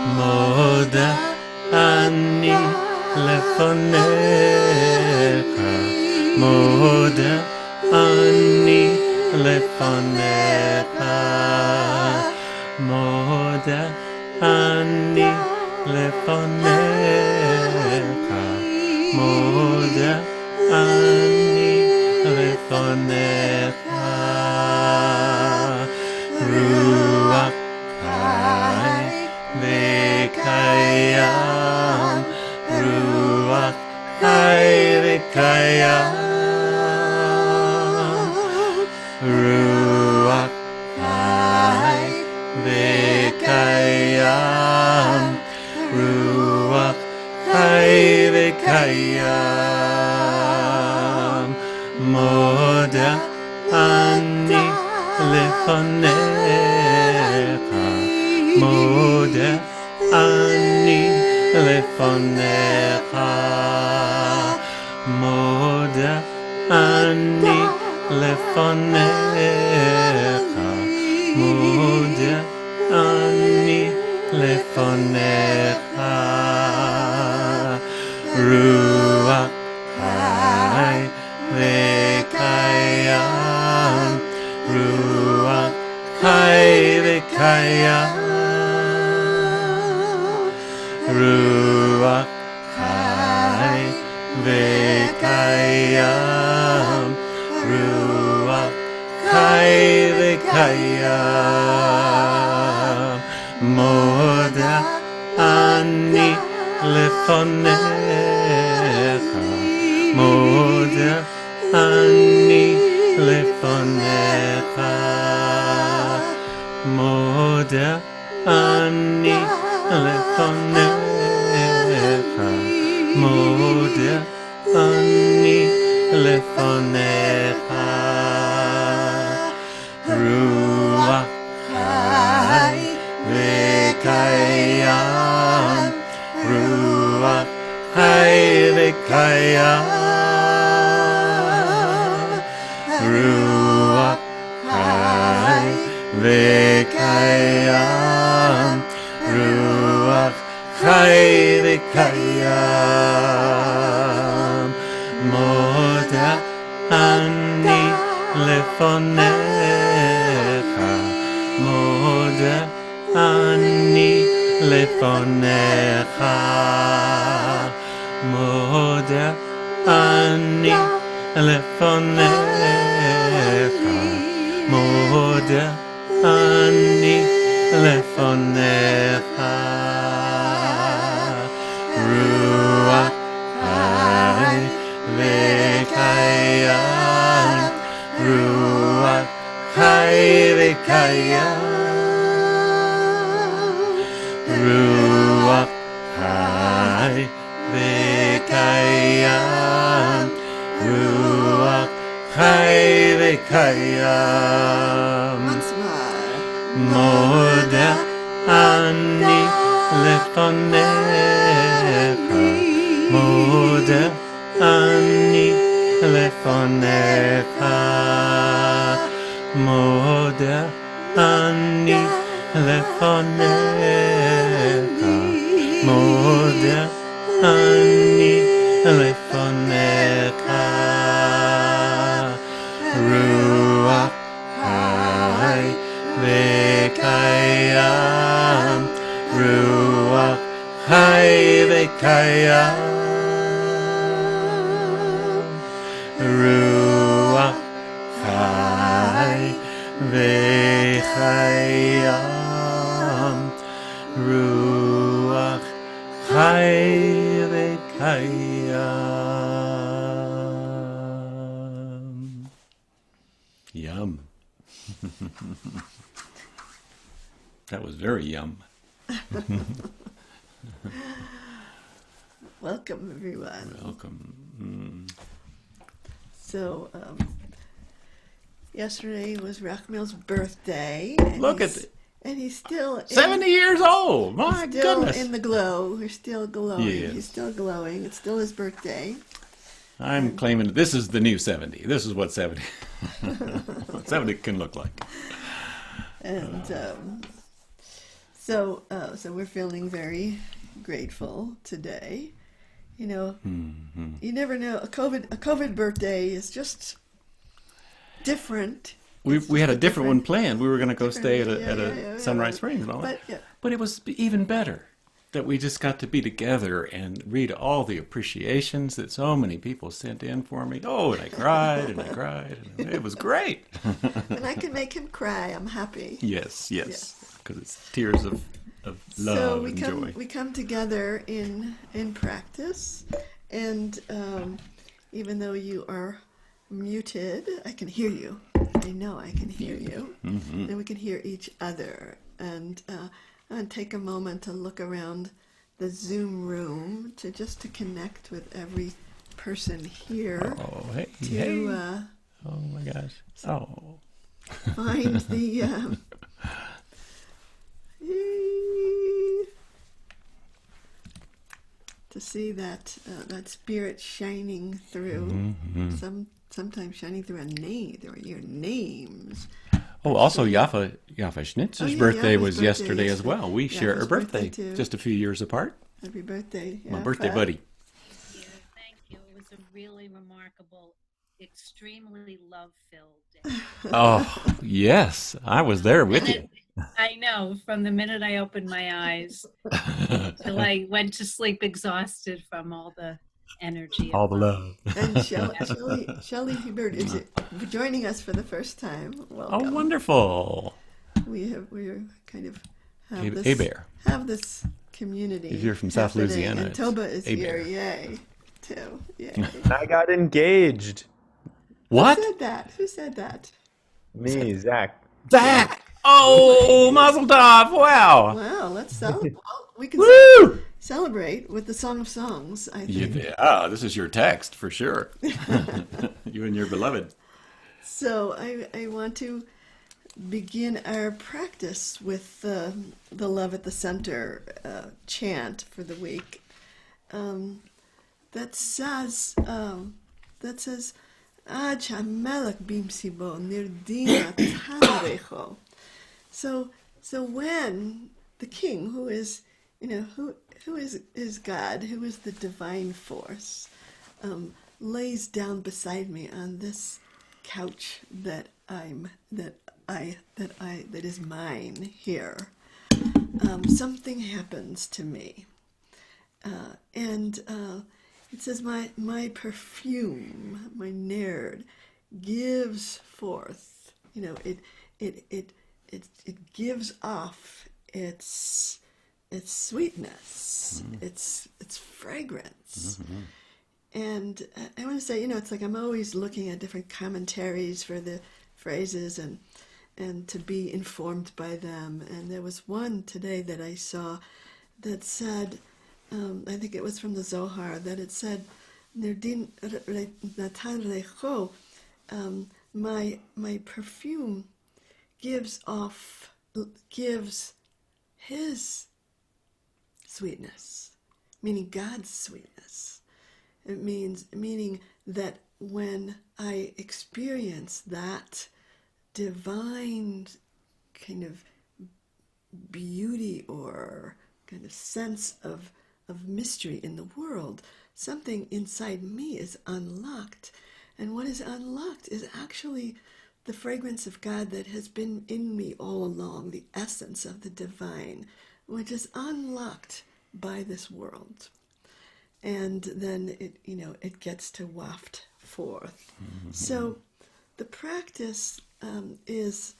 מודה אני לפניך, מודה אני לפניך, מודה אני לפניך, מודה אני לפניך. רוח חי וקיים, רוח חי וקיים, רוח חי וקיים, רוח חי וקיים. מודה אני לפניך, מודה אני לפניך, מודה אני לפניך, מודה אני לפניך. רוח חי וקיים, רוח חי וקיים, רוח חי וקיים, רוח חי וקיים. מודה אני לפניך, מודה אני לפניך, מודה אני לפניך, מודה אני לפניך. רוח חי וקיים, רוח חי וקיים, רוח חי וקיים, רוח חי וקיים. מודה אני לפניך, מודה אני לפניך, מודה אני לפניך, מודה אני לפניך. רוח חי וקיים, רוח חי וקיים, רוח חי וקיים, רוח חי וקיים. מודה אני לפניך, מודה אני לפניך, מודה אני לפניך, מודה אני לפניך. רוח חי וקיים, רוח חי וקיים, רוח חי וקיים, רוח חי וקיים. Yum. That was very yum. Welcome, everyone. Welcome. So, yesterday was Rachmel's birthday. Look at it. And he's still 70 years old. My still goodness. in the glow. We're still glowing. Yes. He's still glowing. It's still his birthday. I'm claiming this is the new 70. This is what 70 what 70 can look like. And So we're feeling very grateful today. You know, you never know. A COVID birthday is just different. It's We just had a a different one different, planned. We were going to go different. stay at Yeah, yeah, a yeah, Sunrise yeah. Springs and all that. But yeah, But it was even better that we just got to be together and read all the appreciations that so many people sent in for me. Oh, and I cried and I cried. And it was great. and I can make him cry. I'm happy. Yes, yes, Yes. because it's tears of So love and joy. we come together in practice, and even though you are muted, I can hear you. I know I can hear you, and we can hear each other. And I'm gonna take a moment to look around the Zoom room to connect with every person here Oh, hey, to hey. Oh my gosh. Oh. find the to see that that spirit shining through. Sometimes shining through a name or your names. Oh, also Jaffa Schnitzer's Oh, yeah, birthday Jaffa's was birthday yesterday as yesterday. well. We share Jaffa's a birthday, too. just a few years apart. Happy birthday, My birthday Jaffa. buddy. Thank you. It was a really remarkable, extremely love-filled day. Oh, yes. I was there with you. I know, from the minute I opened my eyes till I went to sleep exhausted from all the energy of All the love. And Shelley Hebert is joining us for the first time. Oh, Welcome. wonderful. We're kind of have A bear. community. If you're from South happening. Louisiana, And it's Toba is a here, bear. yay, too, yay. I got engaged. What? Who said that? Me, Zach. Zach! Oh, Mazel Tov! Wow! Wow, let's celebrate. We can Woo! celebrate with the Song of Songs, I think. Yeah, this is your text for sure. You and your beloved. So I want to begin our practice with the Love at the Center chant for the week. That says Aj hamelech bimsibo nirdina tanrecho. So when the king, who is God, who is the divine force, lays down beside me on this couch that is mine here, something happens to me, and it says my perfume, my nerd, gives forth. It gives off its sweetness, its fragrance. And I want to say, it's like I'm always looking at different commentaries for the phrases and to be informed by them. And there was one today that I saw that said, I think it was from the Zohar, that it said, "Nirdin natan recho," my perfume gives his sweetness, meaning God's sweetness. It meaning that when I experience that divine kind of beauty or kind of sense of mystery in the world, something inside me is unlocked. And what is unlocked is actually the fragrance of God that has been in me all along, the essence of the divine, which is unlocked by this world. And then it gets to waft forth. So the practice is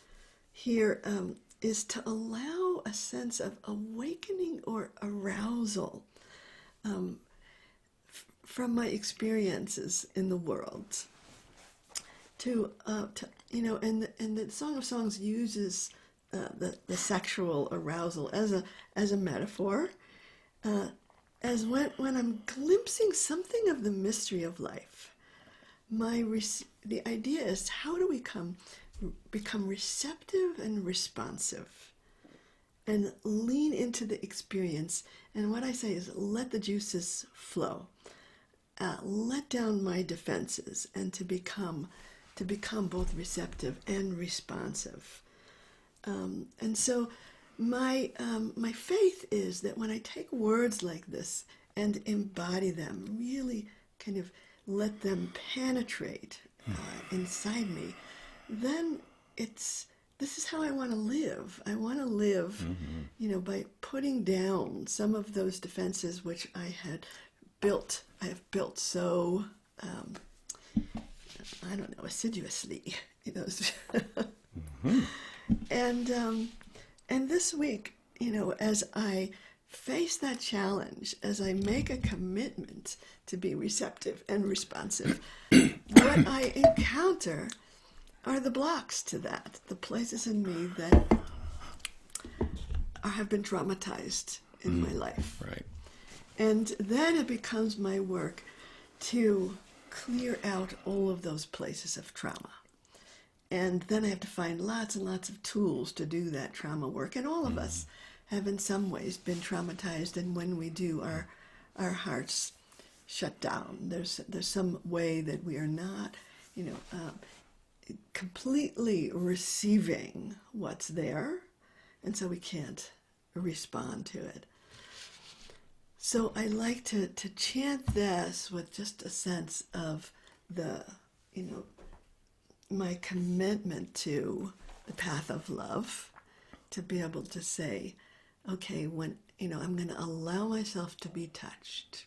to allow a sense of awakening or arousal from my experiences in the world. And the Song of Songs uses the sexual arousal as a metaphor. As when I'm glimpsing something of the mystery of life, the idea is, how do we become receptive and responsive and lean into the experience? And what I say is, let the juices flow, let down my defenses, and to become both receptive and responsive. And so my faith is that when I take words like this and embody them, really kind of let them penetrate inside me, then this is how I want to live. I want to live, by putting down some of those defenses which I have built so, I don't know, assiduously, and this week, as I face that challenge, as I make a commitment to be receptive and responsive, what I encounter are the blocks to that, the places in me that have been traumatized in my life. Right. And then it becomes my work to clear out all of those places of trauma. And then I have to find lots and lots of tools to do that trauma work. And all of us have in some ways been traumatized, and when we do, our hearts shut down. There's some way that we are not, completely receiving what's there, and so we can't respond to it. So I like to chant this with just a sense of my commitment to the path of love, to be able to say, okay, when, I'm going to allow myself to be touched.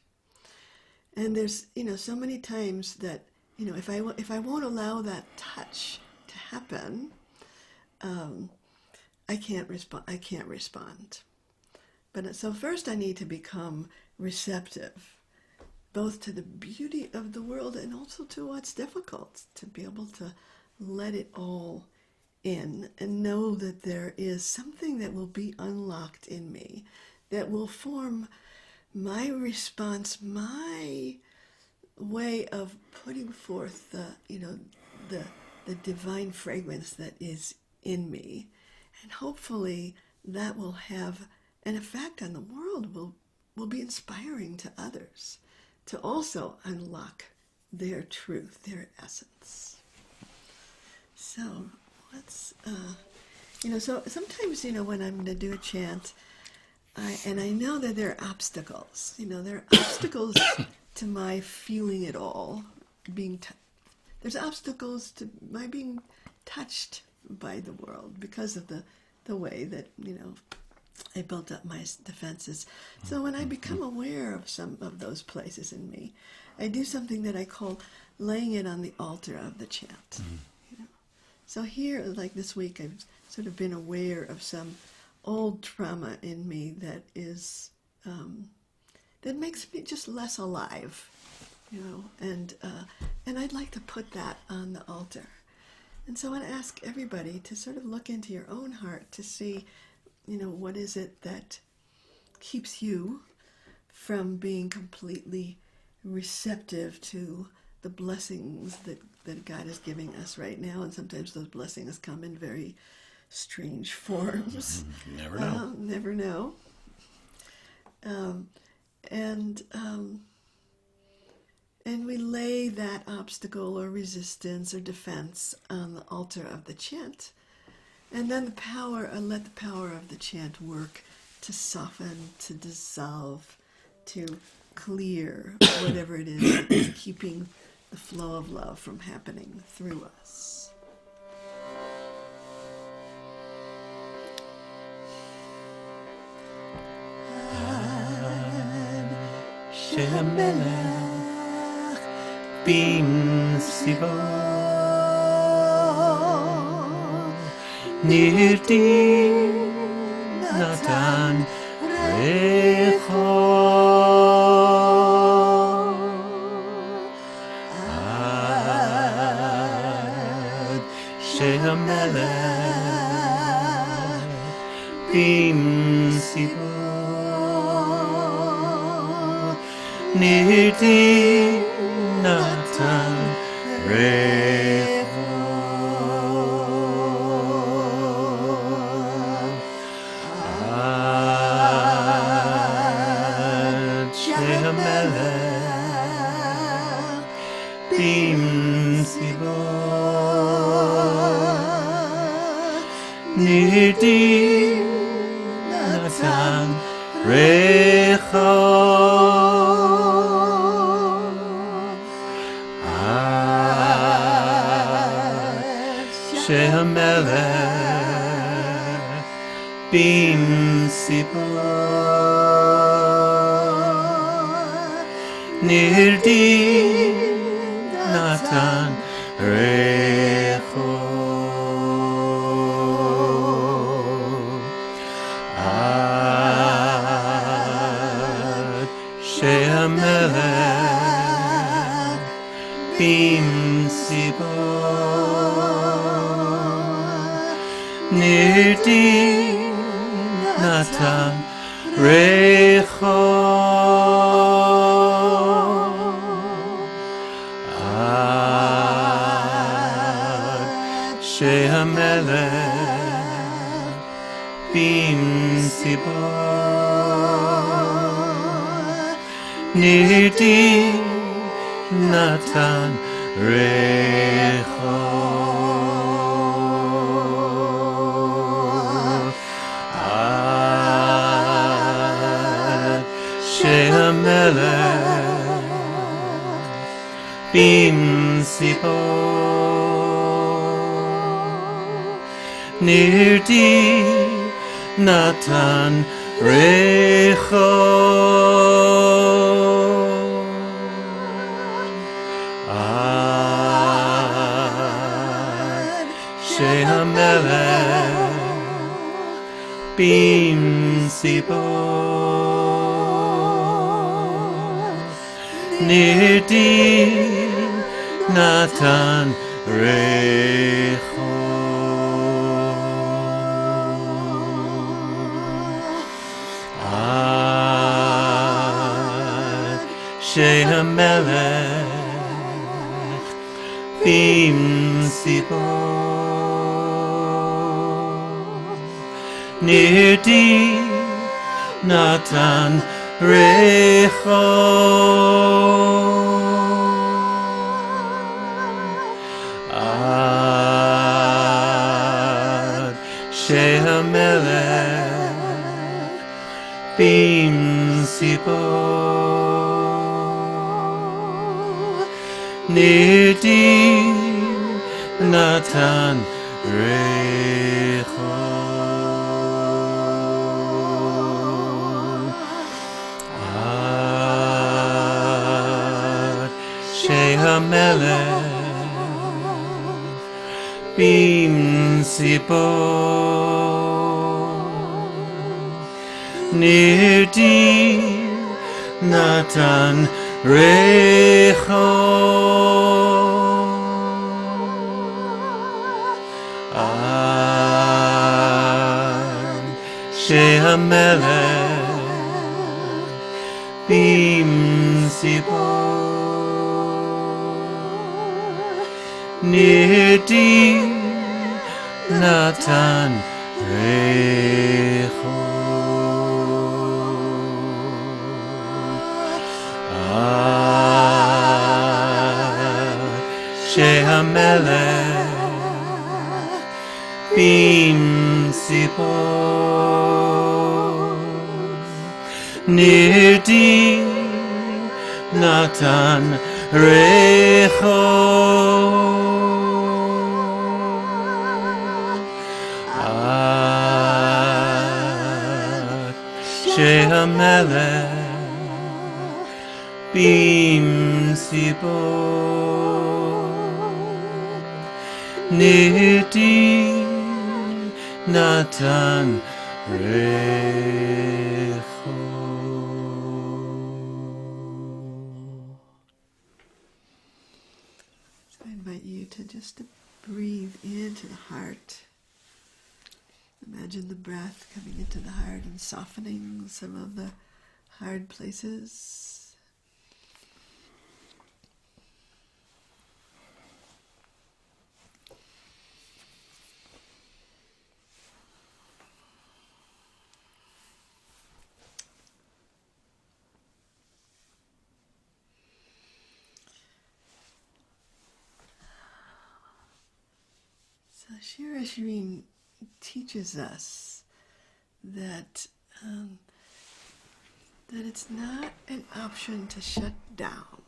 And there's, so many times that, if I won't allow that touch to happen, I can't respond. But so first I need to become receptive, both to the beauty of the world and also to what's difficult, to be able to let it all in and know that there is something that will be unlocked in me that will form my response, my way of putting forth the divine fragrance that is in me. And hopefully that will have an effect on the world, will be inspiring to others to also unlock their truth, their essence. So let's, so sometimes, when I'm going to do a chant, I know that there are obstacles, there are obstacles to my feeling it all, there's obstacles to my being touched by the world because of the way that, I built up my defenses. So when I become aware of some of those places in me, I do something that I call laying it on the altar of the chant. So here, like this week, I've sort of been aware of some old trauma in me that is that makes me just less alive, and I'd like to put that on the altar. And so I want to ask everybody to sort of look into your own heart to see, what is it that keeps you from being completely receptive to the blessings that God is giving us right now. And sometimes those blessings come in very strange forms. Never know. Never know. And we lay that obstacle or resistance or defense on the altar of the chant. And then let the power of the chant work to soften, to dissolve, to clear whatever it is that is keeping the flow of love from happening through us. Shemelech bin Sibo Nirdi Natan Recho Ad Shemelech bin Sibo Nirdi Natan Recho Ad Shemelech bin Sibo Nirdi Natan Recho Shehamelech Bimsibo Nirdi Natan Recho Ad Shehamelech Bimsibo Nirdi Natan Recho Ad Shehamelech Bimsibo Nirdi Natan Recho Ad Shehamelech Bimsibo Nirdi Natan Recho Ad Shehamelech Bimsibo Nirdi Natan Recho Ad Shehamelech Bimsibo Nirdi Natan Recho Ad Shehamelech Bimsibo Nirdi Natan Recho Ad Shehamelech Bimsibo Nirdi Natan Recho Ad Shehamelech Bimsibo Nirdi Natan Recho Shehamelech Bimsibo Nirdi Natan Recho Ad Shehamelech Bimsibo Nirdi Natan Recho. So I invite you to just breathe into the heart. Imagine the breath coming into the heart and softening some of the hard places. So Shira Shirin teaches us that that it's not an option to shut down.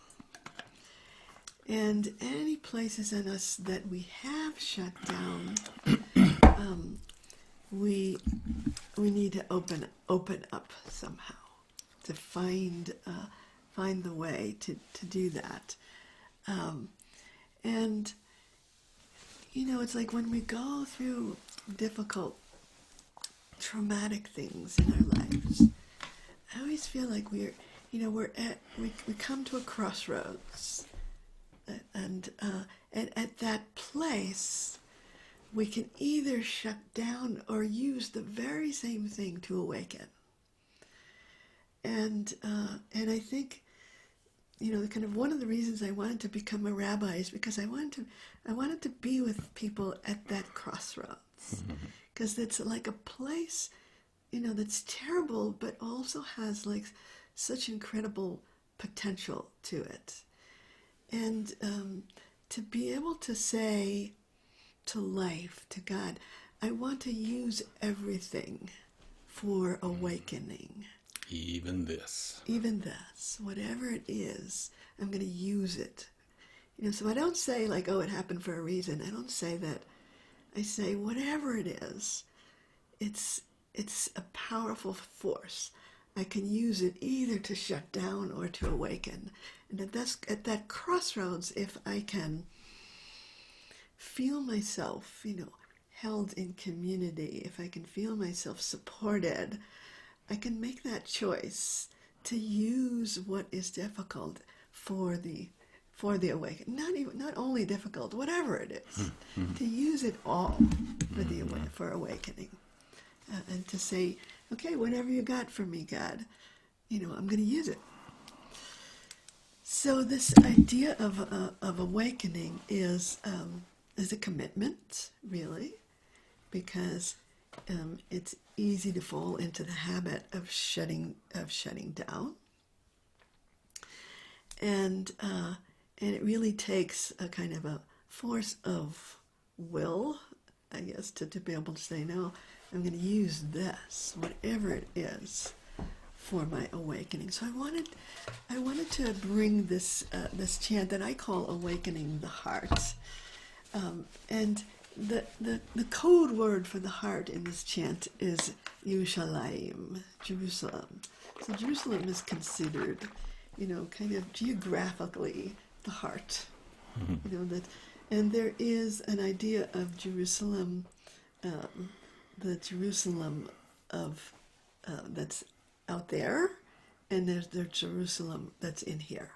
And any places in us that we have shut down, we need to open up somehow to find the way to do that. And it's like when we go through difficult, traumatic things in our lives, I always feel like we come to a crossroads, and at that place, we can either shut down or use the very same thing to awaken. And I think, kind of one of the reasons I wanted to become a rabbi is because I wanted to be with people at that crossroads, because it's like a place, that's terrible, but also has like such incredible potential to it. And to be able to say to life, to God, I want to use everything for awakening. Even this, whatever it is, I'm going to use it. So I don't say like, oh, it happened for a reason. I don't say that. I say whatever it is, it's a powerful force. I can use it either to shut down or to awaken. And at that crossroads, if I can feel myself, held in community, if I can feel myself supported, I can make that choice to use what is difficult for the awakening. Not only difficult, whatever it is, to use it all for awakening, and to say, okay, whatever you got for me, God, I'm going to use it. So this idea of awakening is a commitment, really, because it's easy to fall into the habit of shutting down, and it really takes a kind of a force of will, I guess, to be able to say, no, I'm going to use this, whatever it is, for my awakening. So I wanted to bring this chant that I call Awakening the Heart, and the code word for the heart in this chant is Yerushalayim, Jerusalem. So Jerusalem is considered, kind of geographically the heart. And there is an idea of Jerusalem, the Jerusalem of that's out there, and there's the Jerusalem that's in here.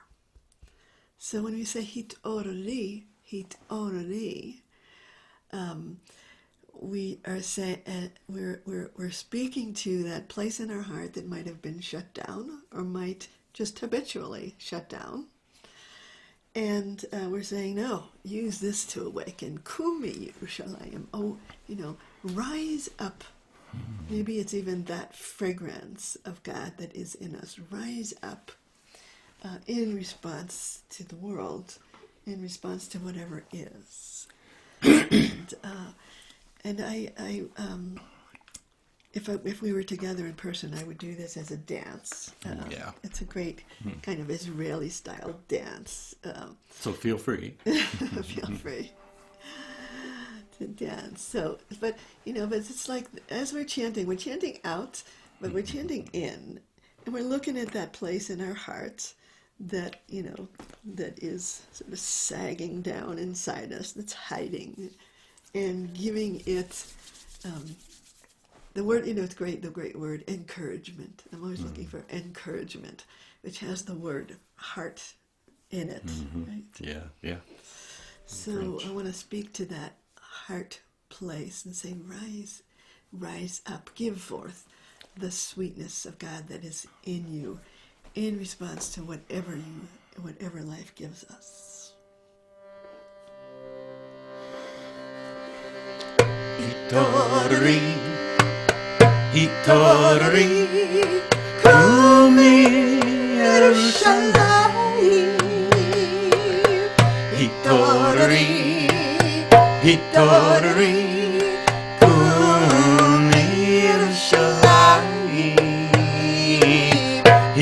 So when we say hitorri, we are saying we're speaking to that place in our heart that might have been shut down or might just habitually shut down, and we're saying, no, use this to awaken. Kumi Yerushalayim. Oh, rise up. Maybe it's even that fragrance of God that is in us. Rise up in response to the world, in response to whatever is. And I if we were together in person, I would do this as a dance. It's a great kind of Israeli style dance. So feel free. Feel free to dance. So, but it's like as we're chanting out, but we're chanting in, and we're looking at that place in our hearts that that is sort of sagging down inside us, that's hiding, and giving it the word, it's great, the great word encouragement. I'm always looking for encouragement, which has the word heart in it, right? Yeah. So I want to speak to that heart place and say, rise up, give forth the sweetness of God that is in you, in response to whatever life gives us. Hitorri, Kumi Yerushalayim. Hitorri, Kumi Yerushalayim.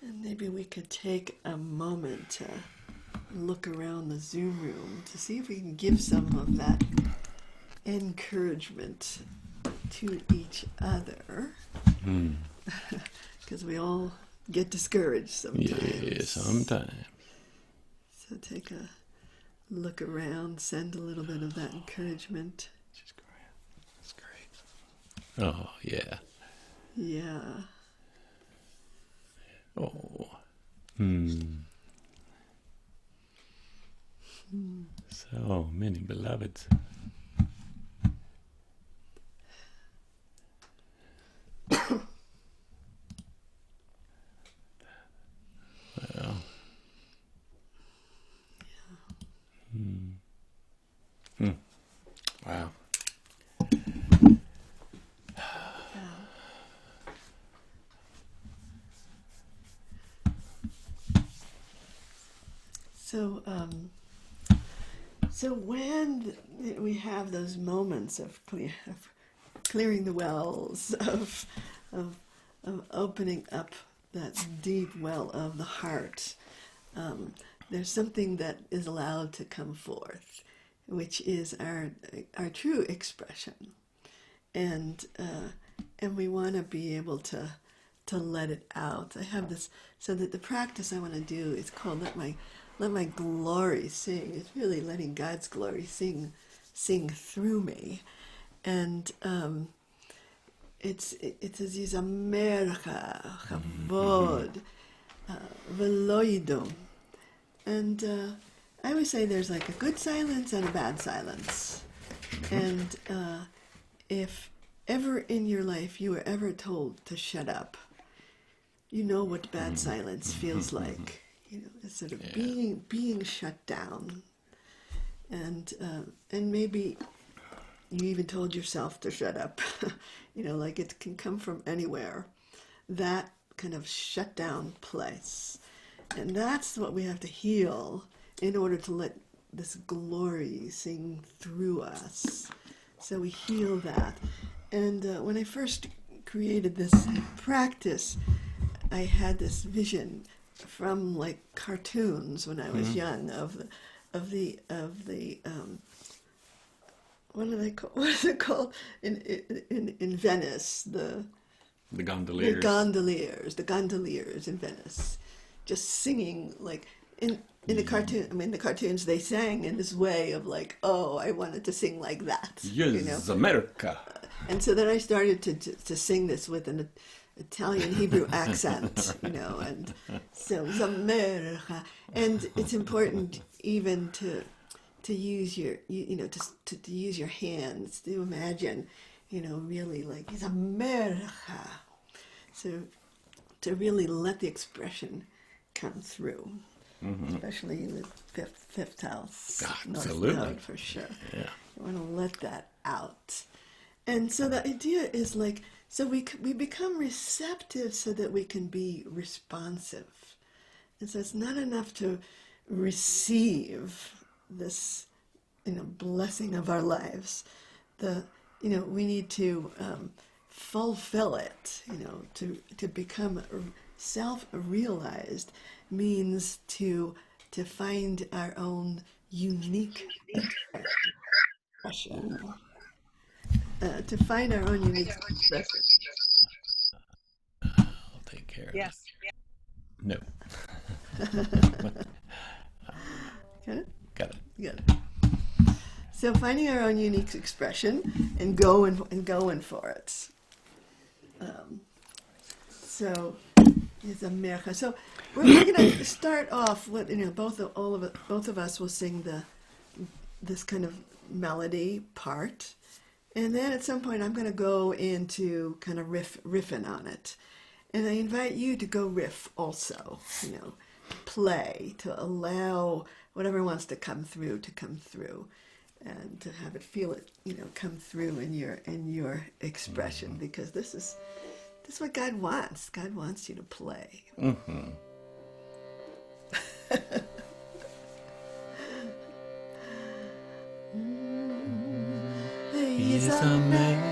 And maybe we could take a moment to look around the Zoom room to see if we can give some of that encouragement to each other. Because we all get discouraged sometimes. Yeah, sometimes. So take a look around, send a little bit of that encouragement. She's great. That's great. Oh, yeah. Yeah. Oh. So many beloveds. Well. Wow. So when we have those moments of clearing the wells, of opening up that deep well of the heart, there's something that is allowed to come forth, which is our true expression, and we want to be able to let it out. I have this, so that the practice I want to do is called let my glory sing. It's really letting God's glory sing through me, and it's as Yizamercha Chavod V'lo Yidum. And I always say there's like a good silence and a bad silence. And if ever in your life you were ever told to shut up, you know what bad silence feels like. You know, it's sort of being shut down. And maybe you even told yourself to shut up. You know, like it can come from anywhere. That kind of shut down place. And that's what we have to heal in order to let this glory sing through us. So we heal that. And when I first created this practice, I had this vision from like cartoons when I was young of the what is it called in Venice, the gondoliers. The gondoliers in Venice, just singing like in the cartoon. I mean, the cartoons, they sang in this way of like, oh, I wanted to sing like that. Yes, you know? America. And so then I started to sing this with an Italian Hebrew accent, you know, and so America. And it's important even to use your to use your hands, to imagine, you know, really like it's America. So to really let the expression come through, especially in the fifth house, Absolutely. North Node, for sure. Yeah. You want to let that out. And so the idea is like, so we become receptive so that we can be responsive. And so it's not enough to receive this, you know, blessing of our lives. We need to fulfill it. You know, to become self-realized means to find our own unique expression. To find our own unique expression. I'll take care of it. Yes. No. Got it? Got it. Good. So finding our own unique expression and going for it. So is America. So we're going to start off with, you know, both of us will sing this kind of melody part, and then at some point I'm going to go into kind of riffing on it, and I invite you to go riff also. You know, play, to allow whatever wants to come through, and to have it, feel it, you know, come through in your expression, because this is what God wants. God wants you to play. Mm-hmm. He's America,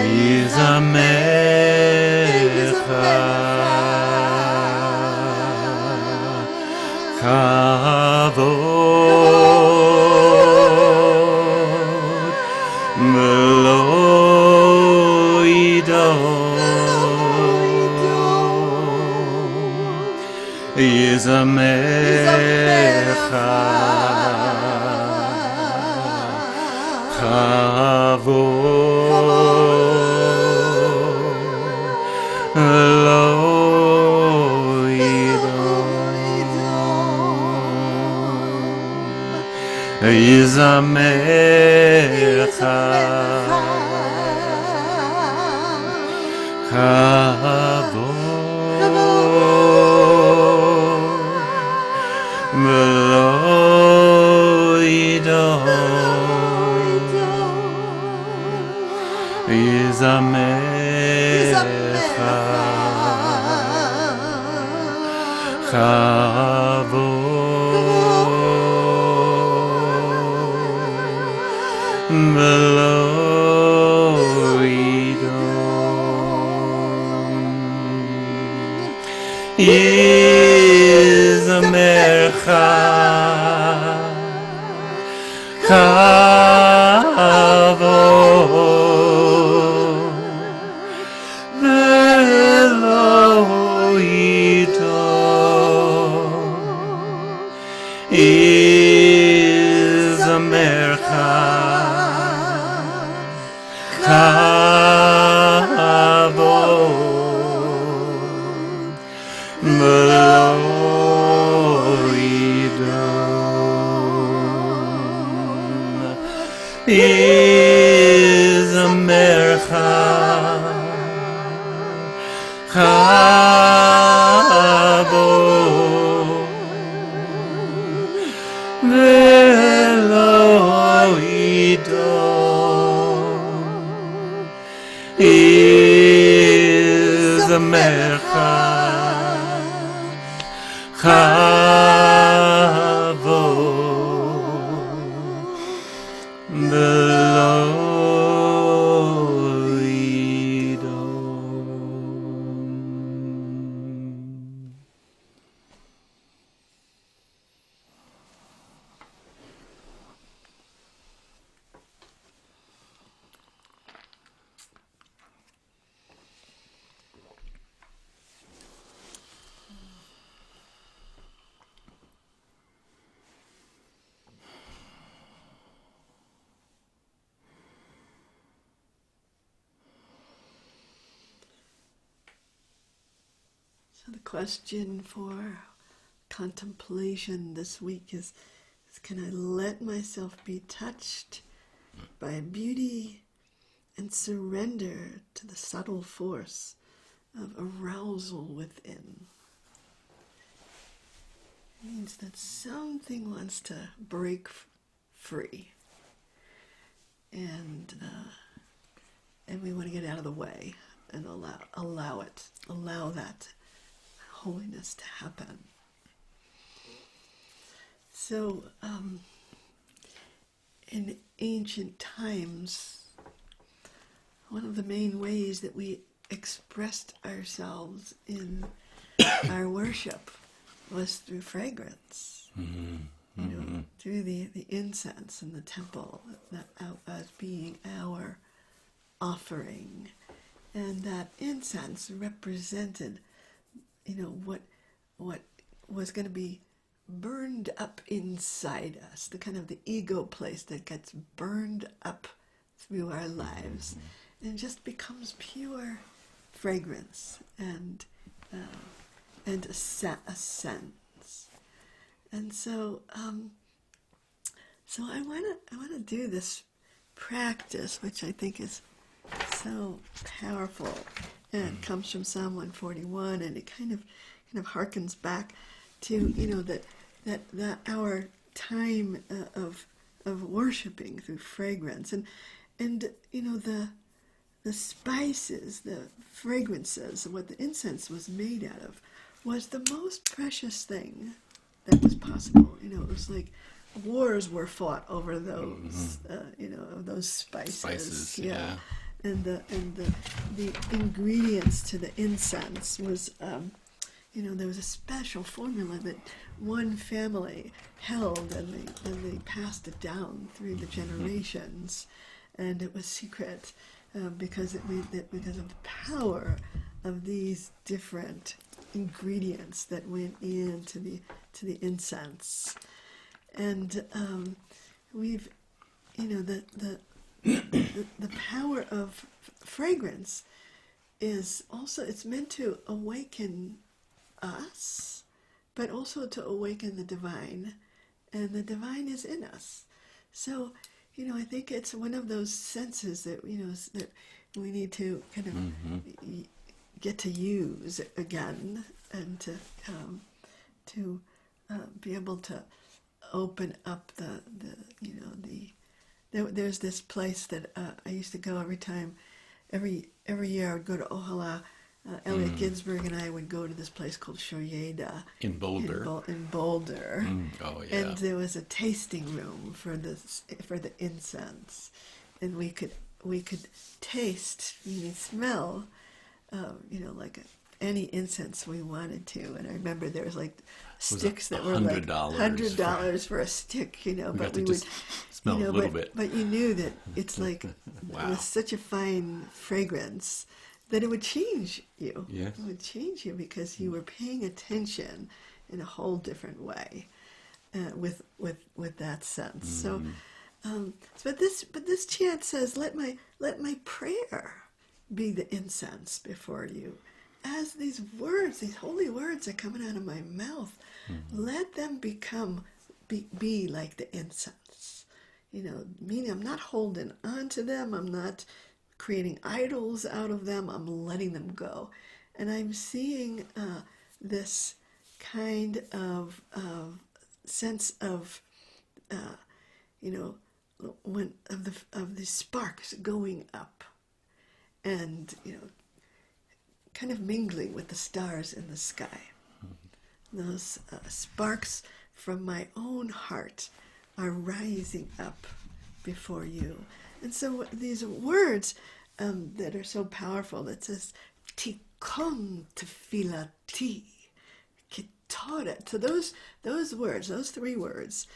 Yizamecha Kavod V'lo Yidon Yizamecha Kavod V'lo Yidon Yizamecha Kavod V'lo Yidon Yizamecha Kavod V'lo Yidon Yizamecha Kavod V'lo Yidon Yizamecha Kavod V'lo Yidon Yizamecha Kavod V'lo Yidon Yizamecha Kavod V'lo Yidon. So the question for contemplation this week is can I let myself be touched by beauty and surrender to the subtle force of arousal within? It means that something wants to break free, and we want to get out of the way and allow that holiness to happen. So, in ancient times, one of the main ways that we expressed ourselves in our worship was through fragrance. Through the incense in the temple, that as being our offering. And that incense represented, what was going to be burned up inside us, the kind of the ego place that gets burned up through our lives and just becomes pure fragrance and a sense. And so I want to do this practice, which I think is so powerful, and it comes from Psalm 141, and it kind of harkens back to that our time of worshiping through fragrance, and the spices, the fragrances, what the incense was made out of, was the most precious thing that was possible. It was like wars were fought over those, those spices. Spices, yeah. and the ingredients to the incense was, there was a special formula that one family held, and they passed it down through the generations, and it was secret because of the power of these different ingredients that went into the incense, and we've, the power of fragrance is also, it's meant to awaken us, but also to awaken the divine, and the divine is in us. So, I think it's one of those senses that, that we need to kind of get to use again, and to be able to open up there's this place that I used to go every year. I would go to Ohala. Elliot Ginsberg and I would go to this place called Shoyeda in Boulder. In Boulder. Oh yeah. And there was a tasting room for the incense, and we could taste, smell, like any incense we wanted to. And I remember there was like sticks that were like $100 for a stick, but we would smell a little bit. But you knew that it's like Wow. it was such a fine fragrance that it would change you. Yes. It would change you because you were paying attention in a whole different way with that sense. So, but this chant says, let my prayer be the incense before you. As these words, these holy words are coming out of my mouth, let them be like the incense. Meaning I'm not holding on to them. I'm not creating idols out of them. I'm letting them go. And I'm seeing this kind of sense of, of the sparks going up, and kind of mingling with the stars in the sky. Those sparks from my own heart are rising up before you. And so these words that are so powerful, that says, Tikon tefilati, kitoret. So those words, those three words,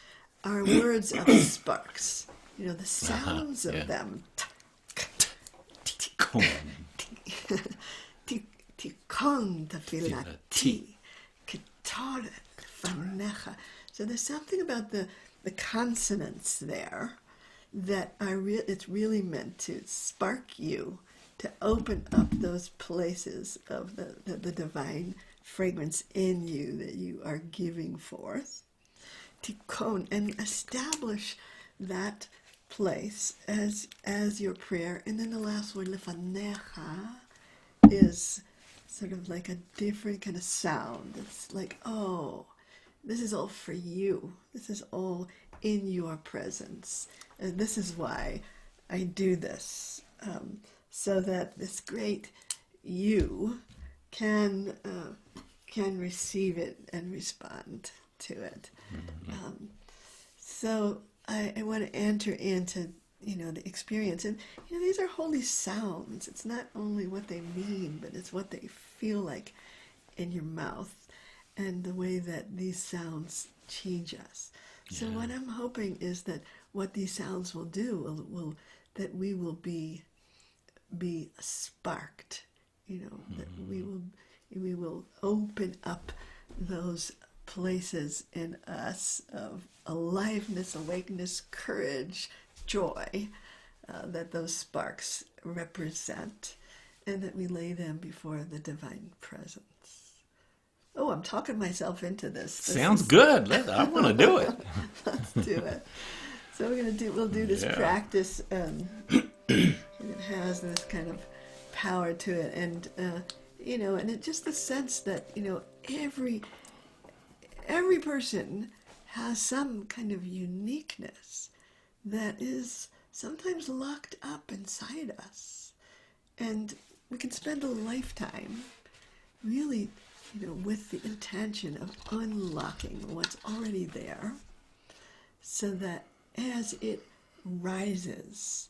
are words of sparks. The sounds of them. Tikon tefilati, kitoret fanecha. So there's something about the consonants there that it's really meant to spark you, to open up those places of the divine fragrance in you that you are giving forth. Tikon, and establish that place as your prayer. And then the last word, lefanecha, is sort of like a different kind of sound. It's like, oh, this is all for you. This is all in your presence. And this is why I do this, so that this great you can receive it and respond to it. So I want to enter into the experience, and these are holy sounds. It's not only what they mean, but it's what they feel like in your mouth, and the way that these sounds change us. So what I'm hoping is that what these sounds will do will that we will be sparked, that we will open up those places in us of aliveness, awakeness, courage, joy, that those sparks represent, and that we lay them before the divine presence. Oh, I'm talking myself into this. Sounds good. I want to do it. Let's do it. So we'll do this practice. It has this kind of power to it, and and it just the sense that every person has some kind of uniqueness that is sometimes locked up inside us, and we can spend a lifetime really with the intention of unlocking what's already there, so that as it rises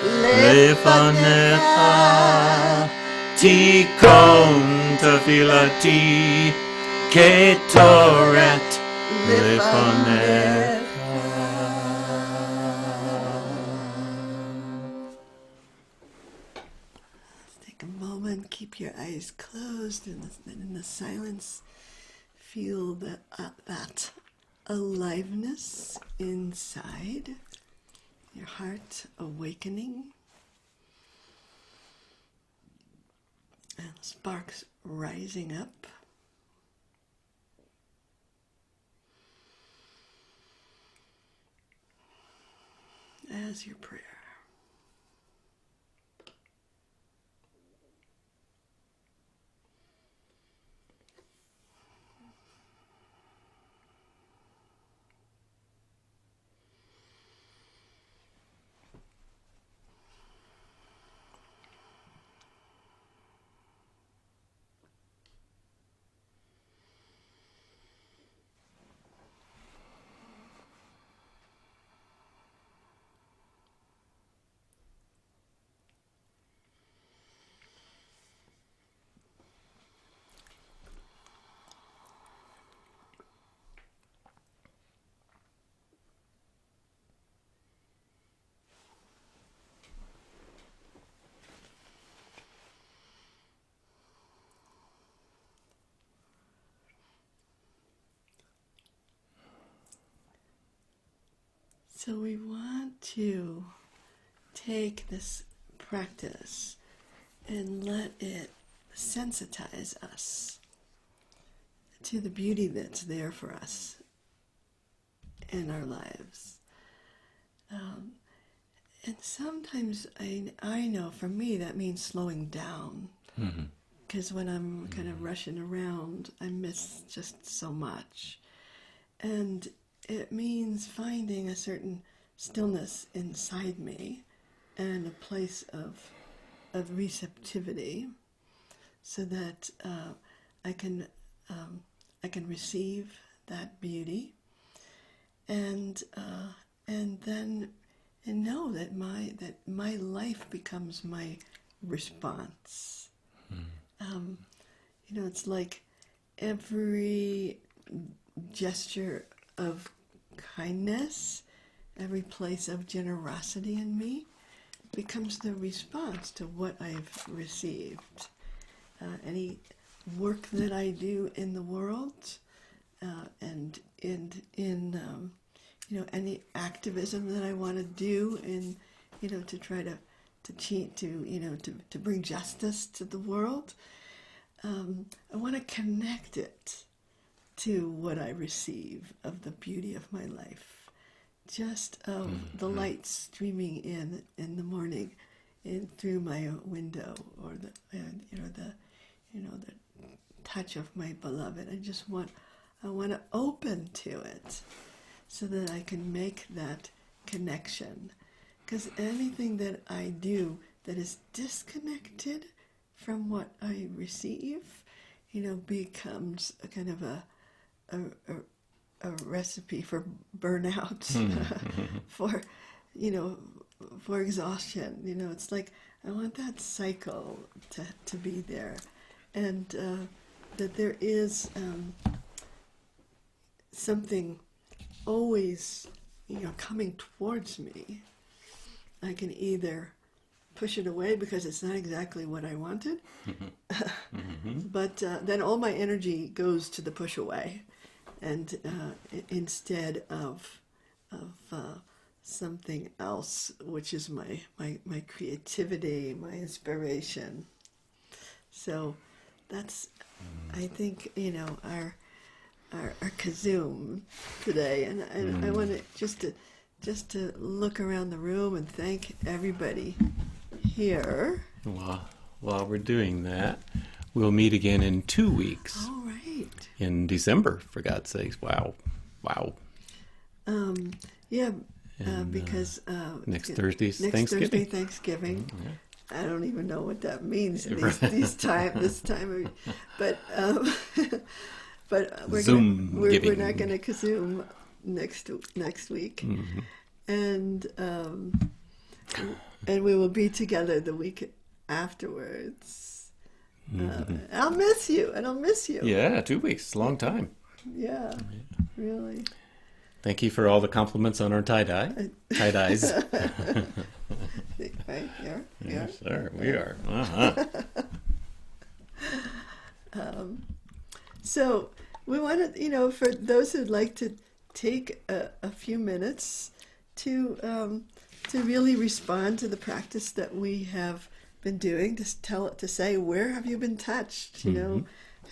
Lefanecha, Tikon tefilati, Ketoret lefanecha. Take a moment, keep your eyes closed, and in the silence, feel that aliveness inside, your heart awakening, and sparks rising up. As your prayer. So we want to take this practice and let it sensitize us to the beauty that's there for us in our lives. And sometimes I know for me that means slowing down. Because when I'm kind of rushing around, I miss just so much. And it means finding a certain stillness inside me and a place of receptivity, so that I can receive that beauty, and then know that my life becomes my response. It's like every gesture of kindness, every place of generosity in me becomes the response to what I've received. Any work that I do in the world, and in any activism that I want to do, in to try to bring justice to the world, I want to connect it to what I receive of the beauty of my life, just the light streaming in the morning, in through my window, or the touch of my beloved. I want to open to it, so that I can make that connection. Because anything that I do that is disconnected from what I receive, becomes a kind of a recipe for burnout, for exhaustion. It's like I want that cycle to be there, and that there is something always coming towards me. I can either push it away because it's not exactly what I wanted, but then all my energy goes to the push away, and instead of something else, which is my creativity, my inspiration. So that's, I think, our KZOOM today, and I want to just to look around the room and thank everybody here. Well, while we're doing that, we'll meet again in 2 weeks. All right. In December, for God's sakes. Wow. Yeah, because next Thursday's next Thanksgiving. Thursday, Thanksgiving. Yeah. I don't even know what that means this time. But we're not going to KZOOM next week, and and we will be together the week afterwards. I'll miss you, and I'll miss you. Yeah, 2 weeks. It's a long time. Yeah, really. Thank you for all the compliments on our tie-dyes. Right, yeah. Yes, sir, we are. Uh-huh. So we want to, for those who'd like to take a few minutes to really respond to the practice that we have been doing, to say, where have you been touched?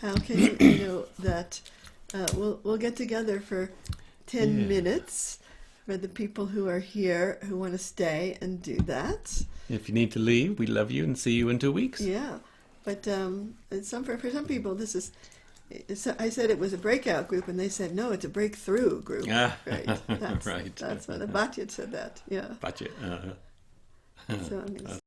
How can you, that we'll get together for 10 minutes for the people who are here who want to stay and do that. If you need to leave, we love you and see you in 2 weeks. Yeah, but for some people, this is. I said it was a breakout group, and they said no, it's a breakthrough group. Ah, right, right. That's what Abhachyat said that. Yeah. Gotcha. So I'm going to